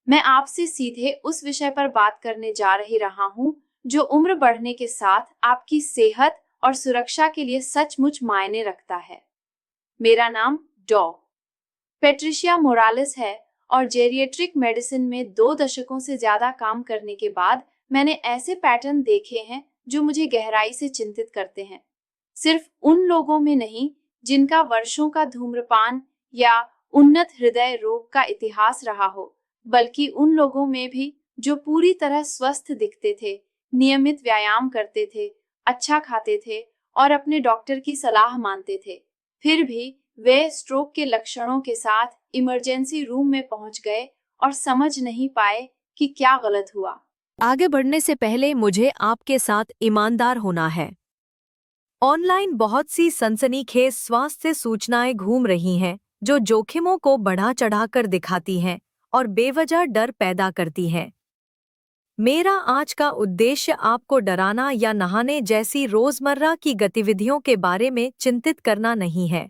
मैं आपसे सीधे उस विषय पर बात करने जा रहा हूँ जो उम्र बढ़ने के साथ आपकी सेहत और सुरक्षा के लिए सचमुच मायने रखता है। मेरा नाम डॉ. पेट्रिशिया मोरालेस है और जेरिएट्रिक मेडिसिन में 2 दशकों से ज्यादा काम करने के बाद मैंने ऐसे पैटर्न देखे हैं जो मुझे गहराई से चिंतित करते हैं। सिर्फ उन लोगों में नहीं जिनका वर्षों का धूम्रपान या उन्नत हृदय रोग का इतिहास रहा हो, बल्कि उन लोगों में भी जो पूरी तरह स्वस्थ दिखते थे, नियमित व्यायाम करते थे, अच्छा खाते थे और अपने डॉक्टर की सलाह मानते थे। फिर भी वे स्ट्रोक के लक्षणों के साथ इमरजेंसी रूम में पहुंच गए और समझ नहीं पाए कि क्या गलत हुआ। आगे बढ़ने से पहले मुझे आपके साथ ईमानदार होना है। ऑनलाइन बहुत सी सनसनीखेज स्वास्थ्य सूचनाएं घूम रही हैं जो जोखिमों को बढ़ा चढ़ाकर दिखाती हैं और बेवजह डर पैदा करती हैं। मेरा आज का उद्देश्य आपको डराना या नहाने जैसी रोजमर्रा की गतिविधियों के बारे में चिंतित करना नहीं है।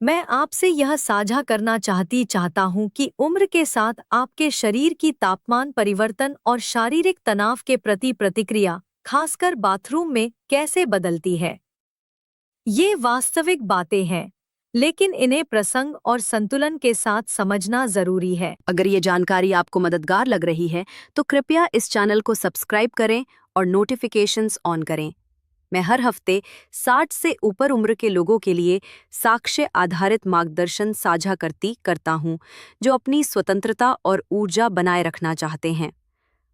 मैं आपसे यह साझा करना चाहता हूं कि उम्र के साथ आपके शरीर की तापमान परिवर्तन और शारीरिक तनाव के प्रति प्रतिक्रिया, खासकर बाथरूम में, कैसे बदलती है। ये वास्तविक बातें हैं, लेकिन इन्हें प्रसंग और संतुलन के साथ समझना जरूरी है। अगर ये जानकारी आपको मददगार लग रही है तो कृपया इस चैनल को सब्सक्राइब करें और नोटिफिकेशंस ऑन करें। मैं हर हफ्ते 60 से ऊपर उम्र के लोगों के लिए साक्ष्य आधारित मार्गदर्शन साझा करता हूं, जो अपनी स्वतंत्रता और ऊर्जा बनाए रखना चाहते हैं।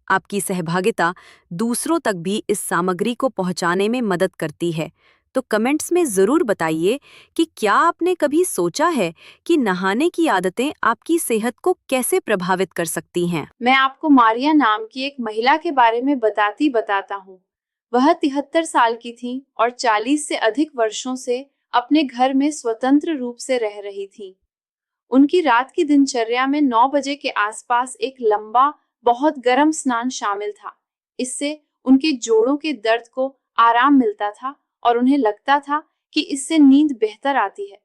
आपकी सहभागिता दूसरों तक भी इस सामग्री को पहुंचाने में मदद करती है। तो कमेंट्स में ज़रूर बताइए कि क्या आपने कभी सोचा है कि नहाने की आदतें आपकी सेहत को कैसे प्रभावित कर सकती हैं। मैं आपको मारिया नाम की एक महिला के बारे में बताता हूँ। वह 73 साल की थी और 40 से अधिक वर्षों से अपने घर में स्वतंत्र रूप से रह रही थी। उनकी रात की दिनचर्या में 9 बजे के आसपास एक लंबा, बहुत गर्म स्नान शामिल था। इससे उनके जोड़ों के दर्द को आराम मिलता था और उन्हें लगता था कि इससे नींद बेहतर आती है।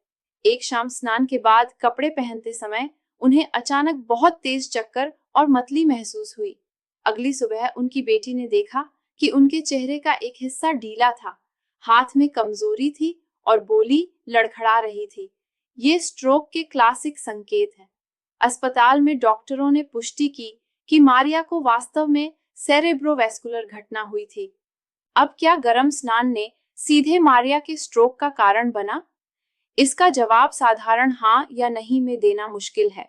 एक शाम स्नान के बाद कपड़े पहनते समय उन्हें अचानक बहुत तेज चक्कर और मतली महसूस हुई। अगली सुबह उनकी बेटी ने देखा कि उनके चेहरे का एक हिस्सा ढीला था, हाथ में कमजोरी थी और बोली लड़खड़ा रही थी। ये स्ट्रोक के क्लासिक संकेत हैं। अस्पताल में डॉक्टरों ने पुष्टि की कि मारिया को वास्तव में सेरेब्रोवैस्कुलर घटना हुई थी। अब क्या गर्म स्नान ने सीधे मारिया के स्ट्रोक का कारण बना? इसका जवाब साधारण हाँ या नहीं में देना मुश्किल है।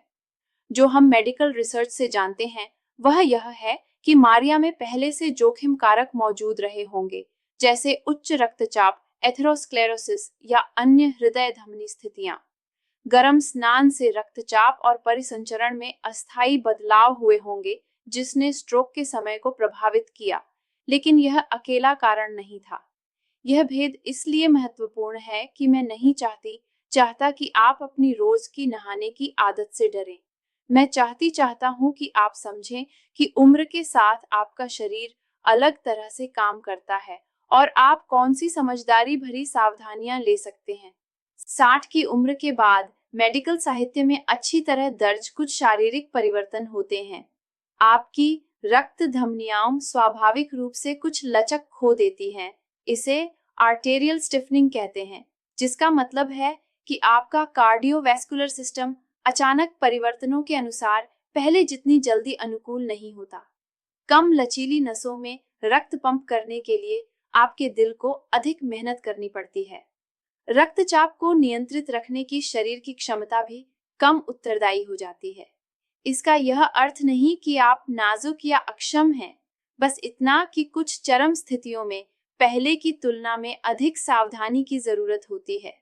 जो हम मेडिकल रिसर्च से जानते हैं वह यह है कि मारिया में पहले से जोखिम कारक मौजूद रहे होंगे, जैसे उच्च रक्तचाप, एथेरोस्क्लेरोसिस या अन्य हृदय धमनी स्थितियां। गर्म स्नान से रक्तचाप और परिसंचरण में अस्थायी बदलाव हुए होंगे, जिसने स्ट्रोक के समय को प्रभावित किया, लेकिन यह अकेला कारण नहीं था। यह भेद इसलिए महत्वपूर्ण है कि मैं नहीं चाहता कि आप अपनी रोज की नहाने की आदत से डरें। मैं चाहता हूं कि आप समझें कि उम्र के साथ आपका शरीर अलग तरह से काम करता है और आप कौन सी समझदारी भरी सावधानियां ले सकते हैं। 60 की उम्र के बाद मेडिकल साहित्य में अच्छी तरह दर्ज कुछ शारीरिक परिवर्तन होते हैं। आपकी रक्त धमनियां स्वाभाविक रूप से कुछ लचक खो देती हैं। इसे आर्टेरियल स्टिफनिंग कहते हैं, जिसका मतलब है कि आपका कार्डियोवैस्कुलर सिस्टम अचानक परिवर्तनों के अनुसार पहले जितनी जल्दी अनुकूल नहीं होता। कम लचीली नसों में रक्त पंप करने के लिए आपके दिल को अधिक मेहनत करनी पड़ती है। रक्तचाप को नियंत्रित रखने की शरीर की क्षमता भी कम उत्तरदायी हो जाती है। इसका यह अर्थ नहीं कि आप नाजुक या अक्षम हैं, बस इतना कि कुछ चरम स्थितियों में पहले की तुलना में अधिक सावधानी की जरूरत होती है।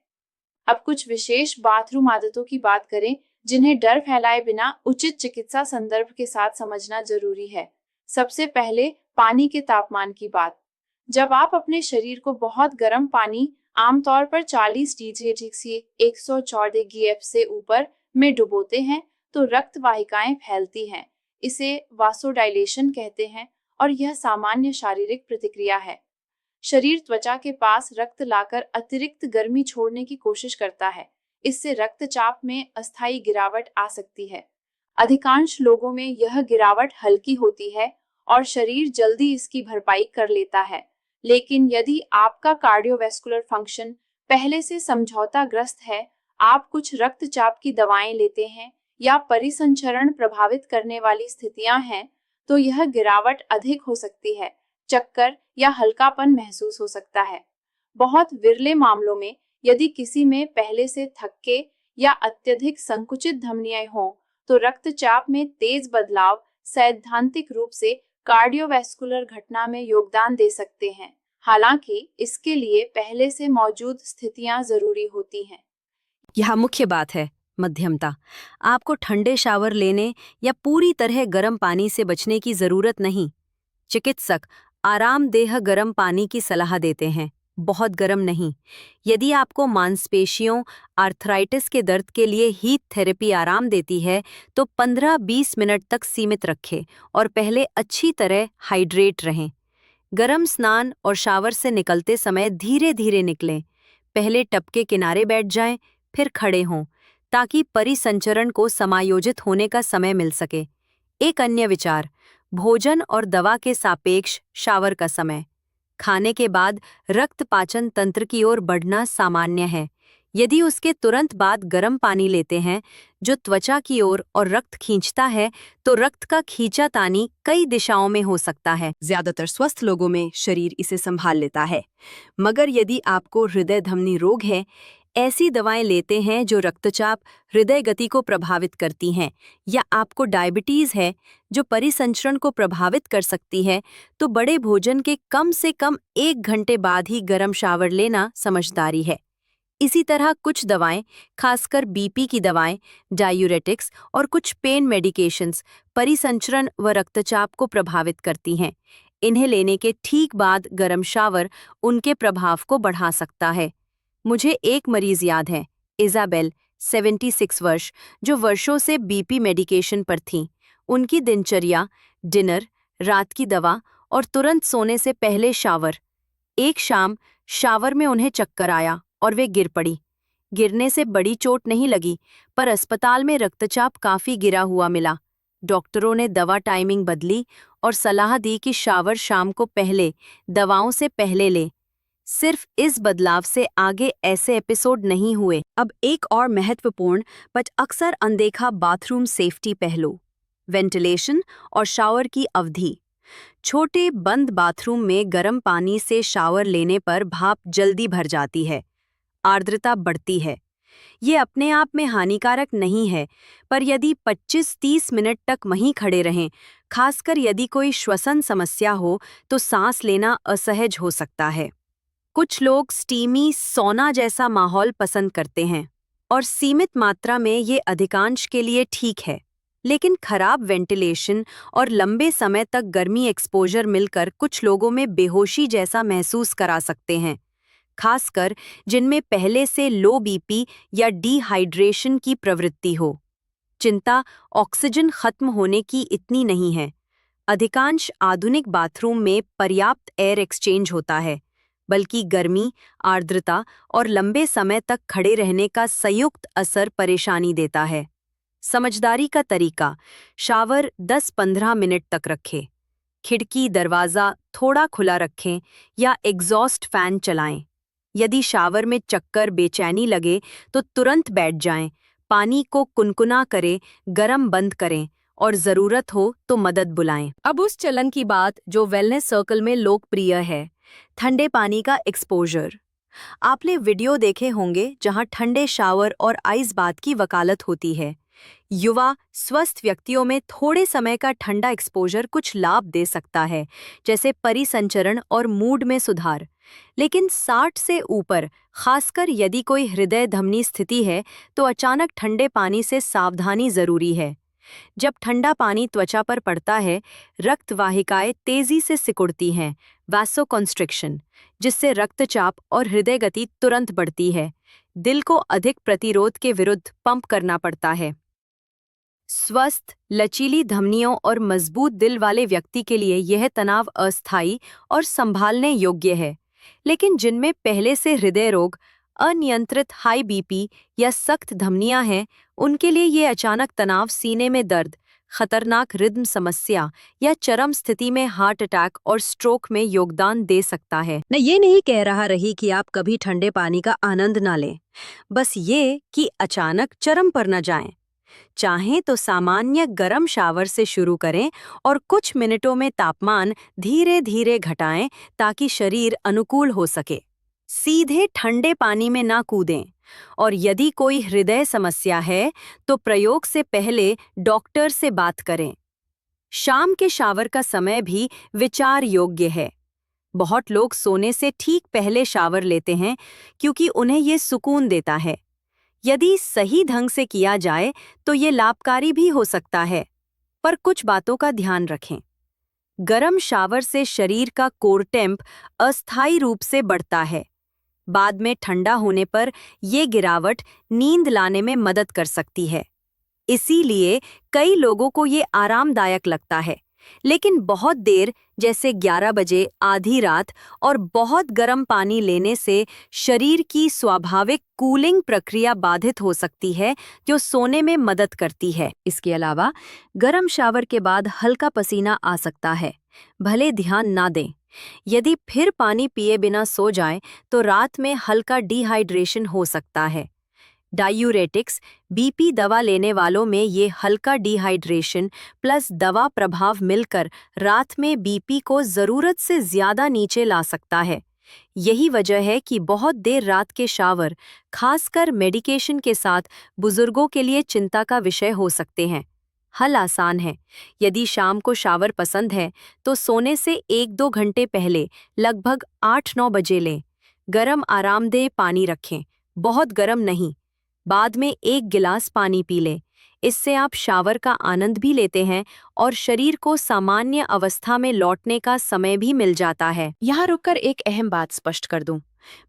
अब कुछ विशेष बाथरूम आदतों की बात करें जिन्हें डर फैलाए बिना उचित चिकित्सा संदर्भ के साथ समझना जरूरी है। सबसे पहले पानी के तापमान की बात। जब आप अपने शरीर को बहुत गर्म पानी, आमतौर पर 40 डिग्री से 114 GF से ऊपर में डुबोते हैं तो रक्त वाहिकाएं फैलती हैं। इसे वासोडाइलेशन कहते हैं और यह सामान्य शारीरिक प्रतिक्रिया है। शरीर त्वचा के पास रक्त लाकर अतिरिक्त गर्मी छोड़ने की कोशिश करता है। इससे रक्तचाप में अस्थायी गिरावट आ सकती है। अधिकांश लोगों में यह गिरावट हल्की होती है और शरीर जल्दी इसकी भरपाई कर लेता है। लेकिन यदि आपका कार्डियोवैस्कुलर फंक्शन पहले से समझौताग्रस्त है, आप कुछ रक्तचाप की दवाएं लेते हैं या परिसंचरण प्रभावित करने वाली स्थितियां हैं, तो यह गिरावट अधिक हो सकती है। चक्कर या हल्कापन महसूस हो सकता है। बहुत विरले मामलों में यदि किसी में पहले से थक्के या अत्यधिक संकुचित धमनियां हों, तो रक्तचाप में तेज बदलाव सैद्धांतिक रूप से कार्डियोवैस्कुलर घटना में योगदान दे सकते हैं। हालांकि इसके लिए पहले से मौजूद स्थितियां जरूरी होती हैं। यह मुख्य बात है, मध्यमता। आपको ठंडे शावर लेने या पूरी तरह गर्म पानी से बचने की जरूरत नहीं। चिकित्सक आरामदेह गर्म पानी की सलाह देते हैं, बहुत गर्म नहीं। यदि आपको मांसपेशियों, आर्थराइटिस के दर्द के लिए हीट थेरेपी आराम देती है, तो 15-20 मिनट तक सीमित रखें और पहले अच्छी तरह हाइड्रेट रहें। गर्म स्नान और शावर से निकलते समय धीरे धीरे निकलें। पहले टब के किनारे बैठ जाएं, फिर खड़े हों, ताकि परिसंचरण को समायोजित होने का समय मिल सके। एक अन्य विचार, भोजन और दवा के सापेक्ष शावर का समय। खाने के बाद रक्त पाचन तंत्र की ओर बढ़ना सामान्य है। यदि उसके तुरंत बाद गर्म पानी लेते हैं, जो त्वचा की ओर और रक्त खींचता है, तो रक्त का खींचातानी कई दिशाओं में हो सकता है। ज्यादातर स्वस्थ लोगों में शरीर इसे संभाल लेता है, मगर यदि आपको हृदय धमनी रोग है, ऐसी दवाएं लेते हैं जो रक्तचाप, हृदय गति को प्रभावित करती हैं, या आपको डायबिटीज है जो परिसंचरण को प्रभावित कर सकती है, तो बड़े भोजन के कम से कम 1 घंटे बाद ही गर्म शावर लेना समझदारी है। इसी तरह कुछ दवाएं, खासकर बीपी की दवाएं, डायूरेटिक्स और कुछ पेन मेडिकेशंस परिसंचरण व रक्तचाप को प्रभावित करती हैं। इन्हें लेने के ठीक बाद गर्म शावर उनके प्रभाव को बढ़ा सकता है। मुझे एक मरीज याद है, इजाबेल, 76 वर्ष, जो वर्षों से बीपी मेडिकेशन पर थीं। उनकी दिनचर्या डिनर, रात की दवा और तुरंत सोने से पहले शावर। एक शाम शावर में उन्हें चक्कर आया और वे गिर पड़ी। गिरने से बड़ी चोट नहीं लगी, पर अस्पताल में रक्तचाप काफी गिरा हुआ मिला। डॉक्टरों ने दवा टाइमिंग बदली और सलाह दी कि शावर शाम को पहले, दवाओं से पहले लें। सिर्फ इस बदलाव से आगे ऐसे एपिसोड नहीं हुए। अब एक और महत्वपूर्ण बट अक्सर अनदेखा बाथरूम सेफ्टी पहलू, वेंटिलेशन और शावर की अवधि। छोटे बंद बाथरूम में गर्म पानी से शावर लेने पर भाप जल्दी भर जाती है, आर्द्रता बढ़ती है। ये अपने आप में हानिकारक नहीं है, पर यदि 25-30 मिनट तक वहीं खड़े रहें, खासकर यदि कोई श्वसन समस्या हो, तो सांस लेना असहज हो सकता है। कुछ लोग स्टीमी सौना जैसा माहौल पसंद करते हैं, और सीमित मात्रा में ये अधिकांश के लिए ठीक है। लेकिन खराब वेंटिलेशन और लंबे समय तक गर्मी एक्सपोजर मिलकर कुछ लोगों में बेहोशी जैसा महसूस करा सकते हैं, खासकर जिनमें पहले से लो बीपी या डिहाइड्रेशन की प्रवृत्ति हो। चिंता ऑक्सीजन खत्म होने की इतनी नहीं है। अधिकांश आधुनिक बाथरूम में पर्याप्त एयर एक्सचेंज होता है, बल्कि गर्मी, आर्द्रता और लंबे समय तक खड़े रहने का संयुक्त असर परेशानी देता है। समझदारी का तरीका, शावर 10-15 मिनट तक रखें। खिड़की दरवाज़ा थोड़ा खुला रखें या एग्जॉस्ट फैन चलाएं। यदि शावर में चक्कर, बेचैनी लगे तो तुरंत बैठ जाएं। पानी को कुनकुना करें, गरम बंद करें और ज़रूरत हो तो मदद बुलाएं। अब उस चलन की बात जो वेलनेस सर्कल में लोकप्रिय है, ठंडे पानी का एक्सपोजर। आपने वीडियो देखे होंगे जहां ठंडे शावर और आइस बाथ की वकालत होती है। युवा, स्वस्थ व्यक्तियों में थोड़े समय का ठंडा एक्सपोजर कुछ लाभ दे सकता है, जैसे परिसंचरण और मूड में सुधार। लेकिन 60 से ऊपर, खासकर यदि कोई हृदय धमनी स्थिति है, तो अचानक ठंडे पानी से सावधानी जरूरी है। जब ठंडा पानी त्वचा पर पड़ता है, रक्त वाहिकाएं तेजी से सिकुड़ती हैं, वैसोकॉन्स्ट्रिक्शन, जिससे रक्तचाप और हृदय गति तुरंत बढ़ती है। दिल को अधिक प्रतिरोध के विरुद्ध पंप करना पड़ता है। स्वस्थ, लचीली धमनियों और मजबूत दिल वाले व्यक्ति के लिए यह तनाव अस्थायी और संभालने योग्य है। लेकिन जिनमें पहले से हृदय रोग, अनियंत्रित हाई बीपी या सख्त धमनियां हैं, उनके लिए ये अचानक तनाव सीने में दर्द, खतरनाक रिद्म समस्या या चरम स्थिति में हार्ट अटैक और स्ट्रोक में योगदान दे सकता है। मैं ये नहीं कह रहा रही कि आप कभी ठंडे पानी का आनंद ना लें, बस ये कि अचानक चरम पर न जाएं। चाहें तो सामान्य गर्म शावर से शुरू करें और कुछ मिनटों में तापमान धीरे धीरे घटाएं ताकि शरीर अनुकूल हो सके। सीधे ठंडे पानी में ना कूदें और यदि कोई हृदय समस्या है तो प्रयोग से पहले डॉक्टर से बात करें। शाम के शावर का समय भी विचार योग्य है। बहुत लोग सोने से ठीक पहले शावर लेते हैं क्योंकि उन्हें ये सुकून देता है। यदि सही ढंग से किया जाए तो ये लाभकारी भी हो सकता है, पर कुछ बातों का ध्यान रखें। गर्म शावर से शरीर का कोर टेम्प अस्थायी रूप से बढ़ता है। बाद में ठंडा होने पर ये गिरावट नींद लाने में मदद कर सकती है। इसीलिए कई लोगों को ये आरामदायक लगता है, लेकिन बहुत देर जैसे 11 बजे, आधी रात और बहुत गर्म पानी लेने से शरीर की स्वाभाविक कूलिंग प्रक्रिया बाधित हो सकती है, जो सोने में मदद करती है। इसके अलावा गर्म शावर के बाद हल्का पसीना आ सकता है, भले ध्यान ना दें। यदि फिर पानी पिए बिना सो जाएं, तो रात में हल्का डिहाइड्रेशन हो सकता है। डायूरेटिक्स, बीपी दवा लेने वालों में ये हल्का डिहाइड्रेशन प्लस दवा प्रभाव मिलकर रात में बीपी को ज़रूरत से ज़्यादा नीचे ला सकता है। यही वजह है कि बहुत देर रात के शावर, खासकर मेडिकेशन के साथ, बुजुर्गों के लिए चिंता का विषय हो सकते हैं। हल आसान है। यदि शाम को शावर पसंद है तो सोने से 1-2 घंटे पहले लगभग 8-9 बजे लें। गरम आरामदेह पानी रखें, बहुत गरम नहीं। बाद में 1 गिलास पानी पी लें। इससे आप शावर का आनंद भी लेते हैं और शरीर को सामान्य अवस्था में लौटने का समय भी मिल जाता है। यहाँ रुककर एक अहम बात स्पष्ट कर दूं।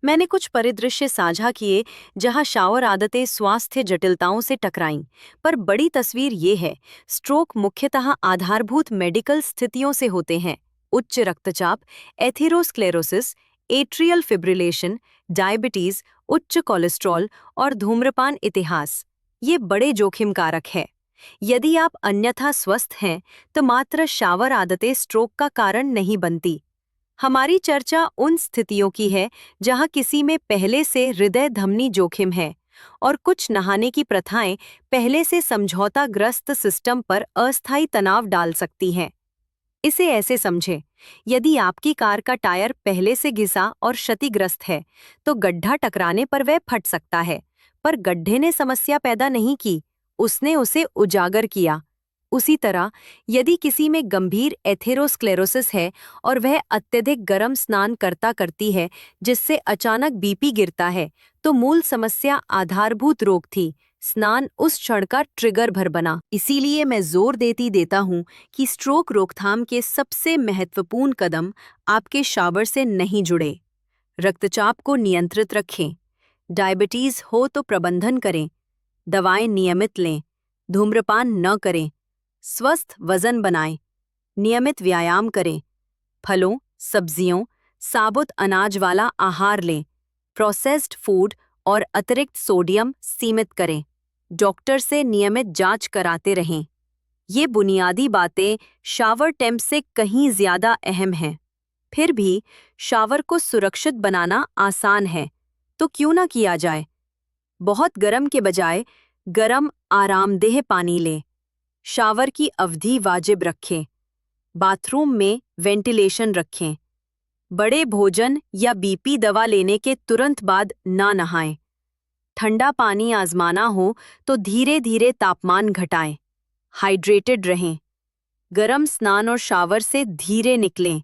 मैंने कुछ परिदृश्य साझा किए जहां शावर आदतें स्वास्थ्य जटिलताओं से टकराईं, पर बड़ी तस्वीर ये है। स्ट्रोक मुख्यतः आधारभूत मेडिकल स्थितियों से होते हैं। उच्च रक्तचाप, एथेरोस्क्लेरोसिस, एट्रियल फिब्रिलेशन, डायबिटीज, उच्च कोलेस्ट्रॉल और धूम्रपान इतिहास ये बड़े जोखिम कारक है। यदि आप अन्यथा स्वस्थ हैं तो मात्र शावर आदतें स्ट्रोक का कारण नहीं बनती। हमारी चर्चा उन स्थितियों की है जहां किसी में पहले से हृदय धमनी जोखिम है और कुछ नहाने की प्रथाएं पहले से समझौताग्रस्त सिस्टम पर अस्थायी तनाव डाल सकती हैं। इसे ऐसे समझें, यदि आपकी कार का टायर पहले से घिसा और क्षतिग्रस्त है तो गड्ढा टकराने पर वह फट सकता है, पर गड्ढे ने समस्या पैदा नहीं की, उसने उसे उजागर किया। उसी तरह यदि किसी में गंभीर एथेरोस्क्लेरोसिस है और वह अत्यधिक गर्म स्नान करती है जिससे अचानक बीपी गिरता है, तो मूल समस्या आधारभूत रोग थी। स्नान उस क्षण का ट्रिगर भर बना। इसीलिए मैं जोर देता हूँ कि स्ट्रोक रोकथाम के सबसे महत्वपूर्ण कदम आपके शावर से नहीं जुड़े। रक्तचाप को नियंत्रित रखें, डायबिटीज हो तो प्रबंधन करें, दवाएं नियमित लें, धूम्रपान न करें, स्वस्थ वजन बनाएं, नियमित व्यायाम करें, फलों, सब्जियों, साबुत अनाज वाला आहार लें, प्रोसेस्ड फूड और अतिरिक्त सोडियम सीमित करें, डॉक्टर से नियमित जांच कराते रहें। ये बुनियादी बातें शावर टेम्प से कहीं ज़्यादा अहम हैं। फिर भी शावर को सुरक्षित बनाना आसान है, तो क्यों ना किया जाए। बहुत गर्म के बजाय गर्म आरामदेह पानी लें। शावर की अवधि वाजिब रखें। बाथरूम में वेंटिलेशन रखें। बड़े भोजन या बीपी दवा लेने के तुरंत बाद ना नहाएं। ठंडा पानी आजमाना हो तो धीरे धीरे तापमान घटाएं। हाइड्रेटेड रहें। गर्म स्नान और शावर से धीरे निकलें।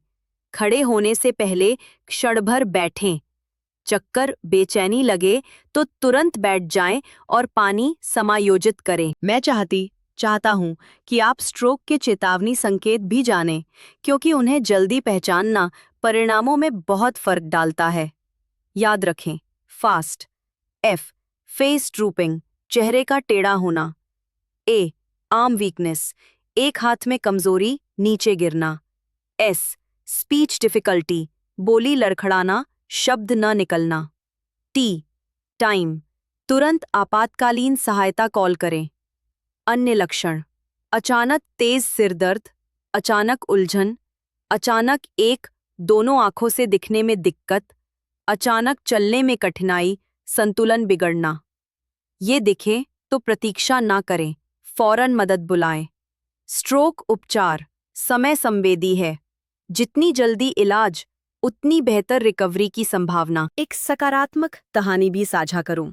खड़े होने से पहले क्षण भर बैठें। चक्कर, बेचैनी लगे तो तुरंत बैठ जाएं और पानी समायोजित करें। मैं चाहता हूं कि आप स्ट्रोक के चेतावनी संकेत भी जानें, क्योंकि उन्हें जल्दी पहचानना परिणामों में बहुत फर्क डालता है। याद रखें, फास्ट, एफ, फेस ड्रूपिंग, चेहरे का टेढ़ा होना, ए, आर्म वीकनेस, एक हाथ में कमजोरी, नीचे गिरना, एस, स्पीच डिफिकल्टी, बोली लड़खड़ाना, शब्द न निकलना, टी, टाइम, तुरंत आपातकालीन सहायता कॉल करें। अन्य लक्षण: अचानक तेज सिर दर्द, अचानक उलझन, अचानक एक दोनों आंखों से दिखने में दिक्कत, अचानक चलने में कठिनाई, संतुलन बिगड़ना। ये दिखे तो प्रतीक्षा ना करें, फौरन मदद बुलाएं। स्ट्रोक उपचार समय संवेदी है, जितनी जल्दी इलाज उतनी बेहतर रिकवरी की संभावना। एक सकारात्मक कहानी भी साझा करूं।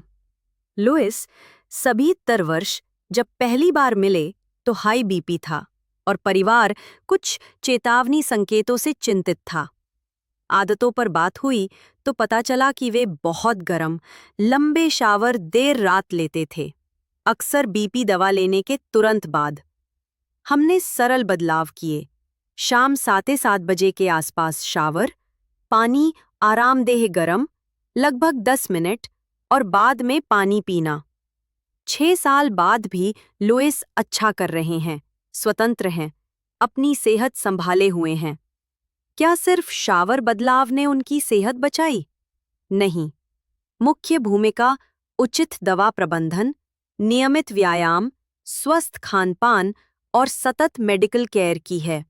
लुइस 70 वर्ष जब पहली बार मिले तो हाई बीपी था और परिवार कुछ चेतावनी संकेतों से चिंतित था। आदतों पर बात हुई तो पता चला कि वे बहुत गर्म, लंबे शावर देर रात लेते थे, अक्सर बीपी दवा लेने के तुरंत बाद। हमने सरल बदलाव किए। शाम 7:15 बजे के आसपास शावर, पानी आरामदेह गरम, लगभग 10 मिनट, और बाद में पानी पीना। 6 साल बाद भी लुइस अच्छा कर रहे हैं, स्वतंत्र हैं, अपनी सेहत संभाले हुए हैं। क्या सिर्फ शावर बदलाव ने उनकी सेहत बचाई? नहीं। मुख्य भूमिका उचित दवा प्रबंधन, नियमित व्यायाम, स्वस्थ खानपान और सतत मेडिकल केयर की है।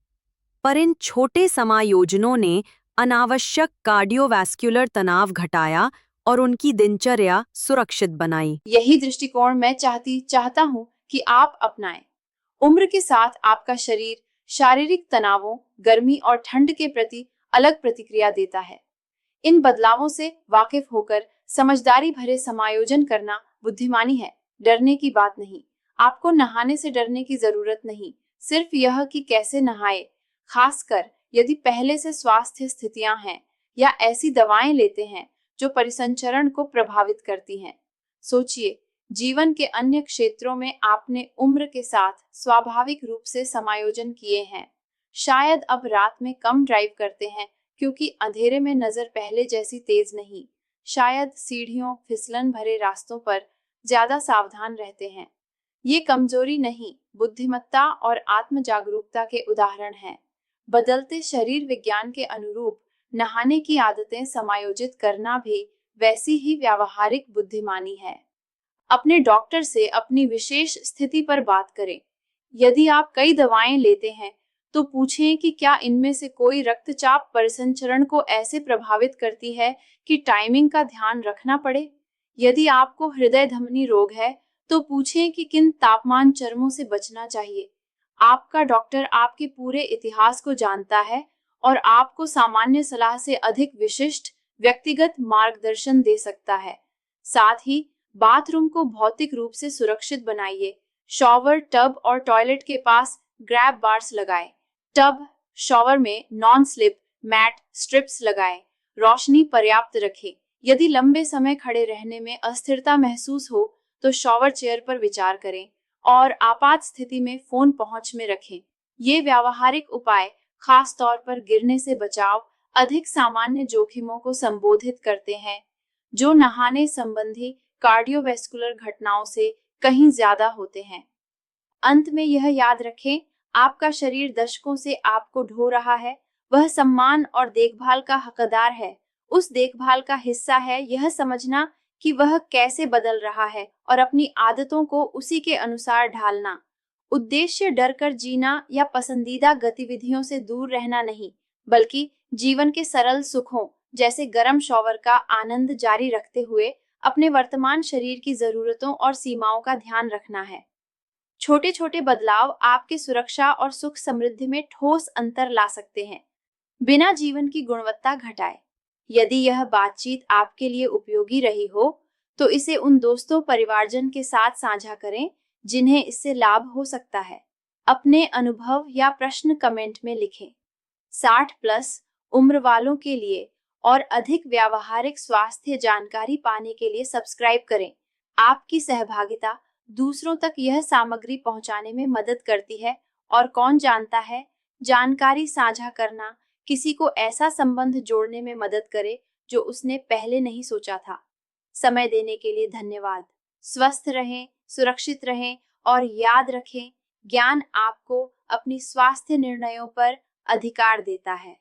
पर इन छोटे समायोजनों ने अनावश्यक कार्डियोवैस्कुलर तनाव घटाया और उनकी दिनचर्या सुरक्षित बनाई। यही दृष्टिकोण मैं चाहता हूँ कि आप अपनाएं। उम्र के साथ आपका शरीर शारीरिक तनावों, गर्मी और ठंड के प्रति अलग प्रतिक्रिया देता है। इन बदलावों से वाकिफ होकर समझदारी भरे समायोजन करना बुद्धिमानी है, डरने की बात नहीं। आपको नहाने से डरने की जरूरत नहीं, सिर्फ यह कि कैसे नहाए, खासकर यदि पहले से स्वास्थ्य स्थितियां हैं या ऐसी दवाएं लेते हैं जो परिसंचरण को प्रभावित करती हैं। सोचिए, जीवन के अन्य क्षेत्रों में आपने उम्र के साथ स्वाभाविक रूप से समायोजन किए हैं। शायद अब रात में कम ड्राइव करते हैं क्योंकि अंधेरे में नजर पहले जैसी तेज नहीं। शायद सीढ़ियों, फिसलन भरे रास्तों पर ज्यादा सावधान रहते हैं। ये कमजोरी नहीं, बुद्धिमत्ता और आत्म जागरूकता के उदाहरण हैं। बदलते शरीर विज्ञान के अनुरूप नहाने की आदतें समायोजित करना भी वैसी ही व्यावहारिक बुद्धिमानी है। अपने डॉक्टर से अपनी विशेष स्थिति पर बात करें। यदि आप कई दवाएं लेते हैं तो पूछें कि क्या इनमें से कोई रक्तचाप परिसंचरण को ऐसे प्रभावित करती है कि टाइमिंग का ध्यान रखना पड़े। यदि आपको हृदय धमनी रोग है तो पूछें कि किन तापमान चरमों से बचना चाहिए। आपका डॉक्टर आपके पूरे इतिहास को जानता है और आपको सामान्य सलाह से अधिक विशिष्ट व्यक्तिगत मार्गदर्शन दे सकता है। साथ ही बाथरूम को भौतिक रूप से सुरक्षित बनाइए। शॉवर, टब और टॉयलेट के पास ग्रैब बार्स लगाएं। टब, शॉवर में नॉन स्लिप मैट स्ट्रिप्स लगाएं। रोशनी पर्याप्त रखें। यदि लंबे समय खड़े रहने में अस्थिरता महसूस हो तो शॉवर चेयर पर विचार करें और आपात स्थिति में फोन पहुंच में रखें। ये व्यावहारिक उपाय खास तौर पर गिरने से बचाव, अधिक सामान्य जोखिमों को संबोधित करते हैं जो नहाने संबंधी कार्डियोवैस्कुलर घटनाओं से कहीं ज्यादा होते हैं। अंत में यह याद रखें, आपका शरीर दशकों से आपको ढो रहा है। वह सम्मान और देखभाल का हकदार है। उस देखभाल का हिस्सा है यह समझना कि वह कैसे बदल रहा है और अपनी आदतों को उसी के अनुसार ढालना। उद्देश्य डर कर जीना या पसंदीदा गतिविधियों से दूर रहना नहीं, बल्कि जीवन के सरल सुखों जैसे गर्म शॉवर का आनंद जारी रखते हुए अपने वर्तमान शरीर की जरूरतों और सीमाओं का ध्यान रखना है। छोटे छोटे बदलाव आपके सुरक्षा और सुख समृद्धि में ठोस अंतर ला सकते हैं, बिना जीवन की गुणवत्ता घटाए। यदि यह बातचीत आपके लिए उपयोगी रही हो तो इसे उन दोस्तों, परिवारजन के साथ साझा करें जिन्हें इससे लाभ हो सकता है। अपने अनुभव या प्रश्न कमेंट में लिखें। 60+ उम्र वालों के लिए और अधिक व्यावहारिक स्वास्थ्य जानकारी पाने के लिए सब्सक्राइब करें। आपकी सहभागिता दूसरों तक यह सामग्री पहुंचाने में मदद करती है और कौन जानता है, जानकारी साझा करना किसी को ऐसा संबंध जोड़ने में मदद करे जो उसने पहले नहीं सोचा था। समय देने के लिए धन्यवाद। स्वस्थ रहें, सुरक्षित रहें और याद रखें, ज्ञान आपको अपनी स्वास्थ्य निर्णयों पर अधिकार देता है।